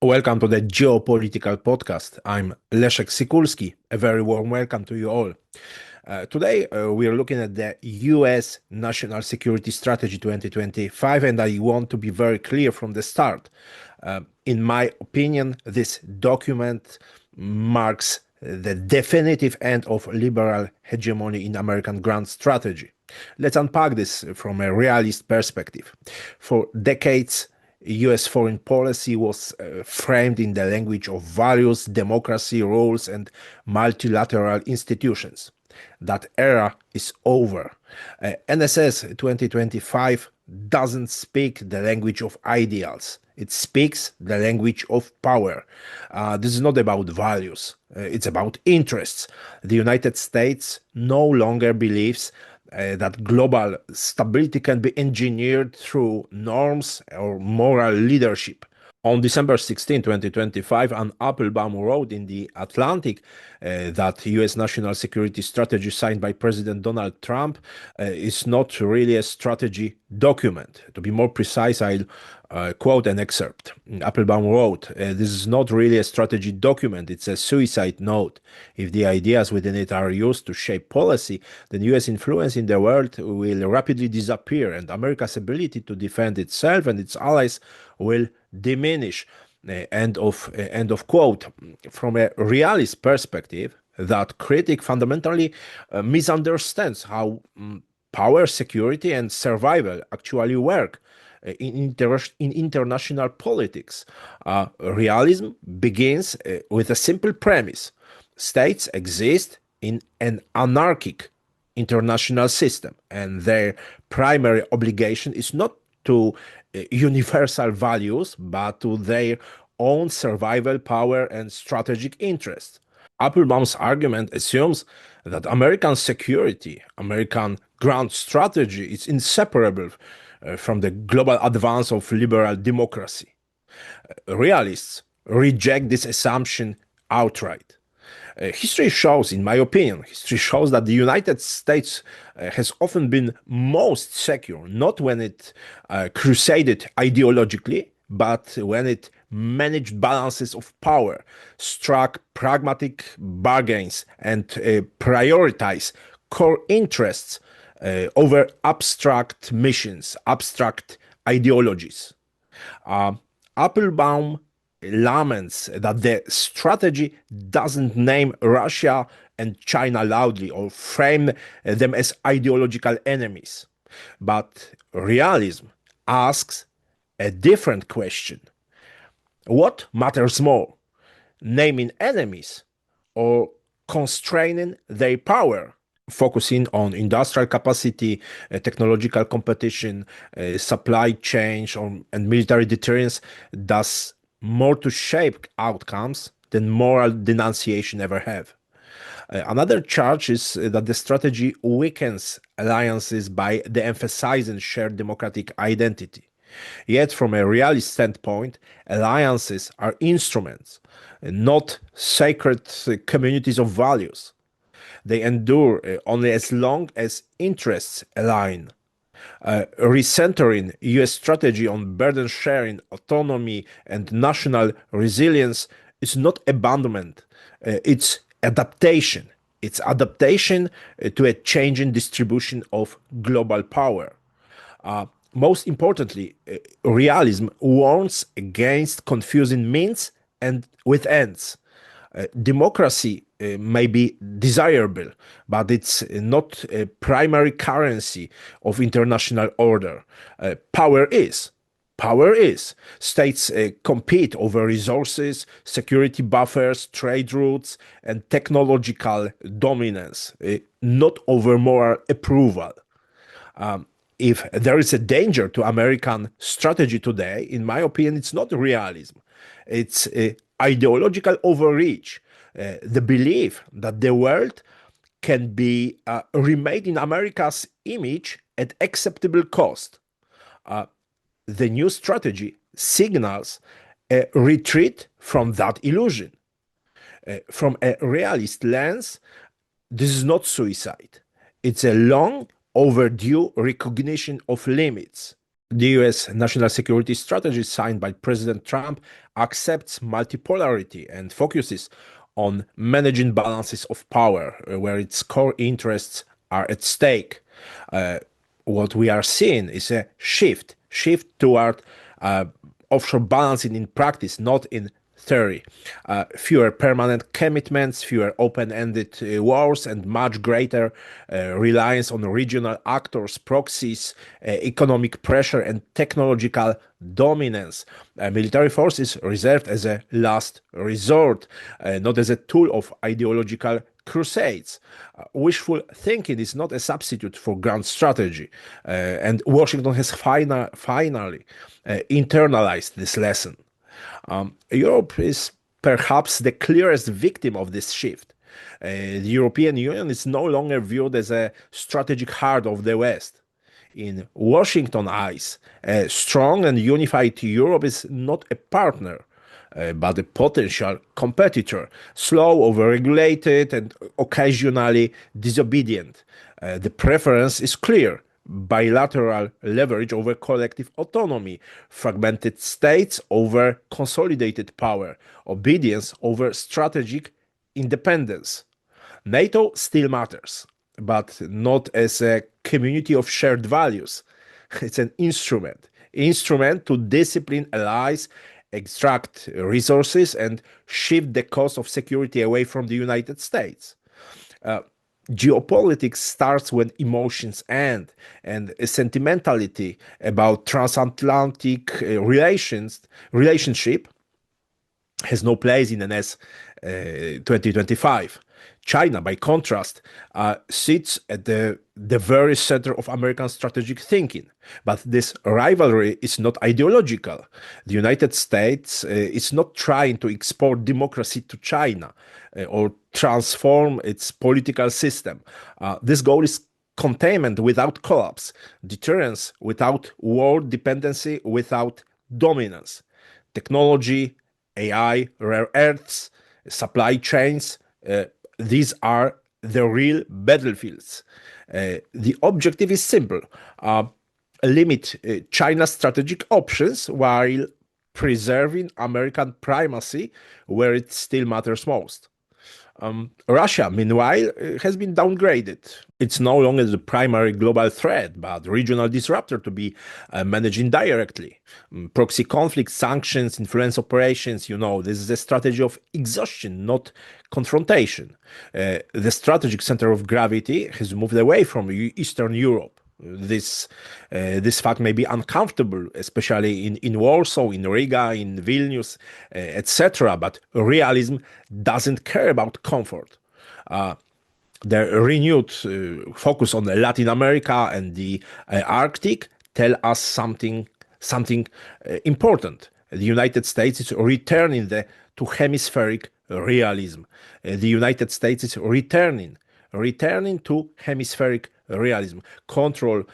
Welcome to the Geopolitical Podcast. I'm Leszek Sykulski. A very warm welcome to you all. Today, we are looking at the US National Security Strategy 2025, and I want to be very clear from the start. In my opinion, this document marks the definitive end of liberal hegemony in American grand strategy. Let's unpack this from a realist perspective. For decades, US foreign policy was framed in the language of values, democracy, rules, and multilateral institutions. That era is over. NSS 2025 doesn't speak the language of ideals. It speaks the language of power. This is not about values. It's about interests. The United States no longer believes that global stability can be engineered through norms or moral leadership. On December 16, 2025, an Applebaum wrote in The Atlantic that US national security strategy signed by President Donald Trump is not really a strategy document. To be more precise, I'll quote an excerpt. Applebaum wrote, "This is not really a strategy document, it's a suicide note. If the ideas within it are used to shape policy, then US influence in the world will rapidly disappear and America's ability to defend itself and its allies will diminish." End of quote. From a realist perspective, that critic fundamentally misunderstands how power, security, and survival actually work in international politics. Realism begins with a simple premise. States exist in an anarchic international system, and their primary obligation is not to universal values, but to their own survival, power, and strategic interests. Applebaum's argument assumes that American security, American grand strategy is inseparable from the global advance of liberal democracy. Realists reject this assumption outright. History shows, in my opinion, history shows that the United States has often been most secure, not when it crusaded ideologically, but when it managed balances of power, struck pragmatic bargains, and prioritized core interests over abstract missions, abstract ideologies. Applebaum laments that the strategy doesn't name Russia and China loudly or frame them as ideological enemies. But realism asks a different question. What matters more, naming enemies or constraining their power? Focusing on industrial capacity, technological competition, supply chain, and military deterrence does more to shape outcomes than moral denunciation ever have. Another charge is that the strategy weakens alliances by de-emphasizing shared democratic identity. Yet, from a realist standpoint, alliances are instruments, not sacred communities of values. They endure only as long as interests align. Recentering US strategy on burden sharing, autonomy, and national resilience is not abandonment, it's adaptation. It's adaptation to a changing distribution of global power. Most importantly, realism warns against confusing means and with ends. Democracy may be desirable, but it's not a primary currency of international order. Power is. Power is. States compete over resources, security buffers, trade routes, and technological dominance, not over moral approval. If there is a danger to American strategy today, in my opinion, it's not realism. It's ideological overreach, the belief that the world can be remade in America's image at acceptable cost. The new strategy signals a retreat from that illusion. From a realist lens, this is not suicide. It's a long overdue recognition of limits. The US national security strategy signed by President Trump accepts multipolarity and focuses on managing balances of power where its core interests are at stake. Uh, what we are seeing is a shift toward offshore balancing in practice, not in theory. Fewer permanent commitments, fewer open-ended wars, and much greater reliance on regional actors, proxies, economic pressure, and technological dominance. Military force is reserved as a last resort, not as a tool of ideological crusades. Wishful thinking is not a substitute for grand strategy, and Washington has finally internalized this lesson. Europe is perhaps the clearest victim of this shift. The European Union is no longer viewed as a strategic heart of the West. In Washington's eyes, a strong and unified Europe is not a partner, but a potential competitor, slow, overregulated, and occasionally disobedient. The preference is clear: bilateral leverage over collective autonomy, fragmented states over consolidated power, obedience over strategic independence. NATO still matters, but not as a community of shared values. It's an instrument to discipline allies, extract resources, and shift the cost of security away from the United States. Geopolitics starts when emotions end, and a sentimentality about transatlantic relationship has no place in NS 2025. China, by contrast, sits at the very center of American strategic thinking. But this rivalry is not ideological. The United States is not trying to export democracy to China or transform its political system. This goal is containment without collapse, deterrence without war, dependency without dominance. Technology, AI, rare earths, supply chains, these are the real battlefields. The objective is simple: limit China's strategic options while preserving American primacy where it still matters most. Russia, meanwhile, has been downgraded. It's no longer the primary global threat, but regional disruptor to be managed indirectly. Proxy conflicts, sanctions, influence operations, this is a strategy of exhaustion, not confrontation. The strategic center of gravity has moved away from Eastern Europe. This fact may be uncomfortable, especially in Warsaw, in Riga, in Vilnius, etc. But realism doesn't care about comfort. The renewed focus on Latin America and the Arctic tell us something important. The United States is returning to hemispheric realism. The United States is returning to hemispheric realism, control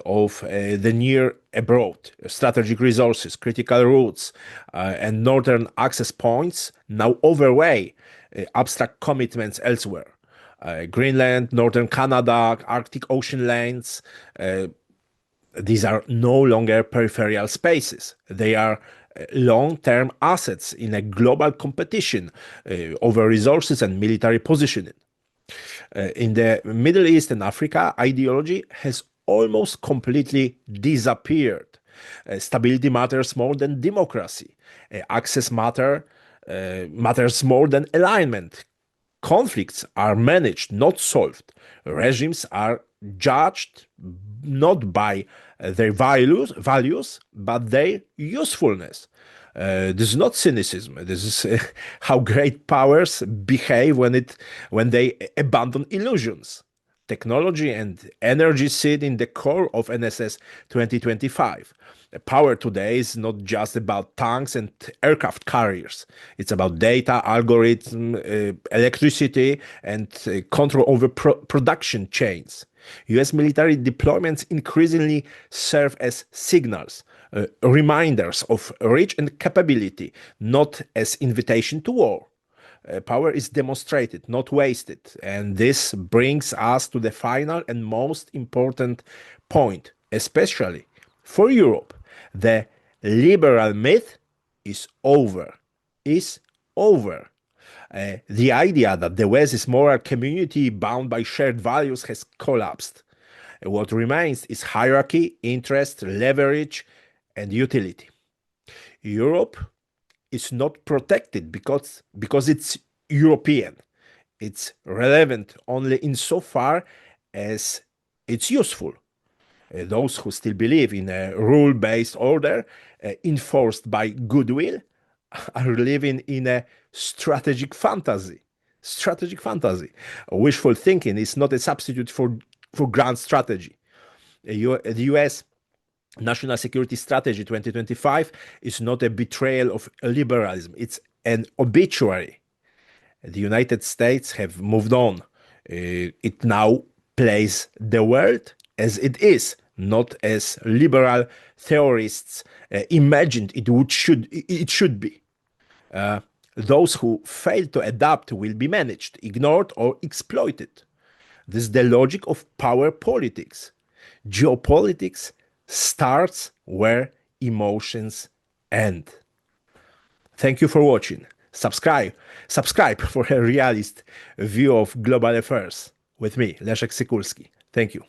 of the near abroad, strategic resources, critical routes, and northern access points now overweigh abstract commitments elsewhere. Greenland, northern Canada, Arctic Ocean lanes, these are no longer peripheral spaces. They are long-term assets in a global competition over resources and military positioning. In the Middle East and Africa, ideology has almost completely disappeared. Stability matters more than democracy. Access matters more than alignment. Conflicts are managed, not solved. Regimes are judged not by their values, but their usefulness. This is not cynicism. This is how great powers behave when they abandon illusions. Technology and energy sit in the core of NSS 2025. Power today is not just about tanks and aircraft carriers. It's about data, algorithm, electricity, and control over production chains. US military deployments increasingly serve as signals, reminders of reach and capability, not as invitation to war. Power is demonstrated, not wasted. And this brings us to the final and most important point, especially For Europe, the liberal myth is over. Is over. The idea that the West is moral community bound by shared values has collapsed. What remains is hierarchy, interest, leverage, and utility. Europe is not protected because it's European. It's relevant only insofar as it's useful. Those who still believe in a rule-based order enforced by goodwill are living in a strategic fantasy. Strategic fantasy. Wishful thinking is not a substitute for grand strategy. The US National Security Strategy 2025 is not a betrayal of liberalism, it's an obituary. The United States have moved on. It now plays the world as it is, not as liberal theorists imagined it should be. Those who fail to adapt will be managed, ignored, or exploited. This is the logic of power politics. Geopolitics starts where emotions end. Thank you for watching. Subscribe for a realist view of global affairs with me, Leszek Sykulski. Thank you.